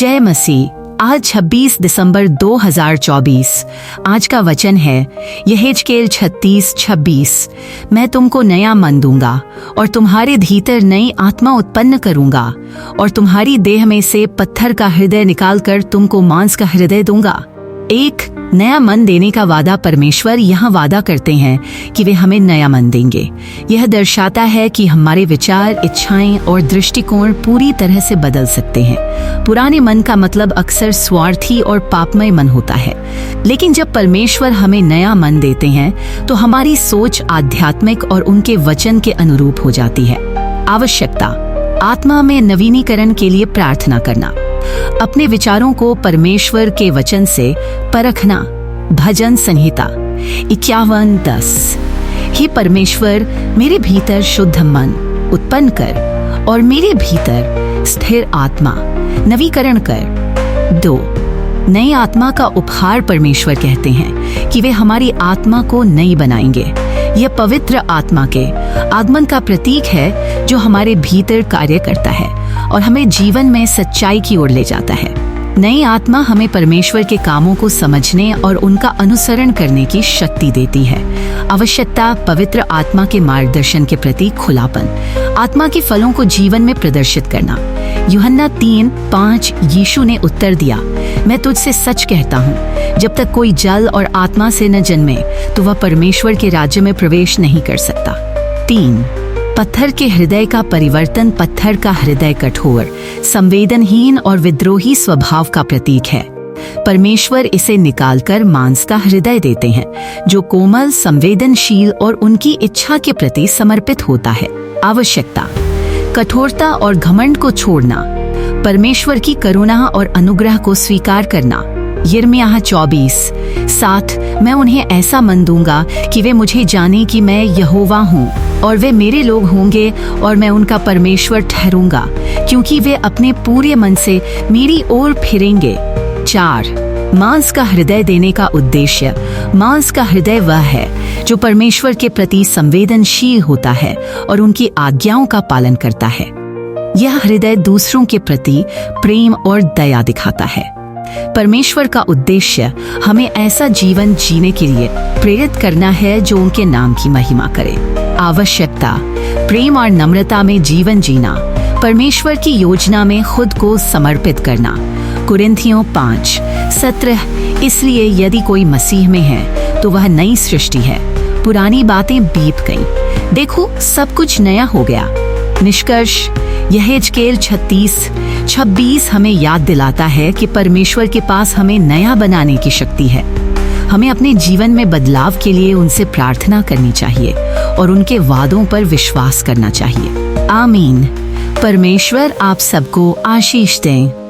जय मसीह। आज 26 दिसंबर 2024। आज का वचन है यहेजकेल 36:26। मैं तुमको नया मन दूंगा और तुम्हारे भीतर नई आत्मा उत्पन्न करूंगा और तुम्हारी देह में से पत्थर का हृदय निकालकर तुमको मांस का हृदय दूंगा। एक नया मन देने का वादा परमेश्वर यहाँ वादा करते हैं कि वे हमें नया मन देंगे। यह दर्शाता है कि हमारे विचार, इच्छाएं और दृष्टिकोण पूरी तरह से बदल सकते हैं। पुराने मन का मतलब अक्सर स्वार्थी और पापमय मन होता है, लेकिन जब परमेश्वर हमें नया मन देते हैं तो हमारी सोच आध्यात्मिक और उनके वचन के अनुरूप हो जाती है। आवश्यकता: आत्मा में नवीनीकरण के लिए प्रार्थना करना, अपने विचारों को परमेश्वर के वचन से परखना। भजन संहिता 51:10। हे परमेश्वर, मेरे भीतर शुद्ध मन उत्पन्न कर और मेरे भीतर स्थिर आत्मा नवीकरण कर। 2. नई आत्मा का उपहार परमेश्वर कहते हैं कि वे हमारी आत्मा को नई बनाएंगे। यह पवित्र आत्मा के आगमन का प्रतीक है जो हमारे भीतर कार्य करता है और हमें जीवन में सच्चाई की ओर ले जाता है। नई आत्मा हमें परमेश्वर के कामों को समझने और उनका अनुसरण करने की शक्ति देती है। आवश्यकता: पवित्र आत्मा के मार्गदर्शन के प्रति खुलापन, आत्मा के फलों को जीवन में प्रदर्शित करना। यूहन्ना 3:5। यीशु ने उत्तर दिया, मैं तुझसे सच कहता हूँ, जब तक कोई जल और आत्मा से न जन्मे तो वह परमेश्वर के राज्य में प्रवेश नहीं कर सकता। 3. पत्थर के हृदय का परिवर्तन। पत्थर का हृदय कठोर, संवेदनहीन और विद्रोही स्वभाव का प्रतीक है। परमेश्वर इसे निकालकर मांस का हृदय देते हैं, जो कोमल, संवेदनशील और उनकी इच्छा के प्रति समर्पित होता है। आवश्यकता: कठोरता और घमंड को छोड़ना, परमेश्वर की करुणा और अनुग्रह को स्वीकार करना। यिर्मयाह 24:7। मैं उन्हें ऐसा मन दूंगा कि वे मुझे जाने कि मैं यहोवा हूँ, और वे मेरे लोग होंगे और मैं उनका परमेश्वर ठहरूंगा, क्योंकि वे अपने पूरे मन से मेरी ओर फिरेंगे। 4. मांस का हृदय देने का उद्देश्य। मांस का हृदय वह है जो परमेश्वर के प्रति संवेदनशील होता है और उनकी आज्ञाओं का पालन करता है। यह हृदय दूसरों के प्रति प्रेम और दया दिखाता है। परमेश्वर का उद्देश्य हमें ऐसा जीवन जीने के लिए प्रेरित करना है जो उनके नाम की महिमा करे। आवश्यकता: प्रेम और नम्रता में जीवन जीना, परमेश्वर की योजना में खुद को समर्पित करना। कुरिन्थियों 5:17। इसलिए यदि कोई मसीह में है तो वह नई सृष्टि है, पुरानी बातें बीत गईं, देखो सब कुछ नया हो गया। निष्कर्ष: यहेजकेल 36:26 हमें याद दिलाता है कि परमेश्वर के पास हमें नया बनाने की शक्ति है। हमें अपने जीवन में बदलाव के लिए उनसे प्रार्थना करनी चाहिए और उनके वादों पर विश्वास करना चाहिए। आमीन। परमेश्वर आप सबको आशीष दें।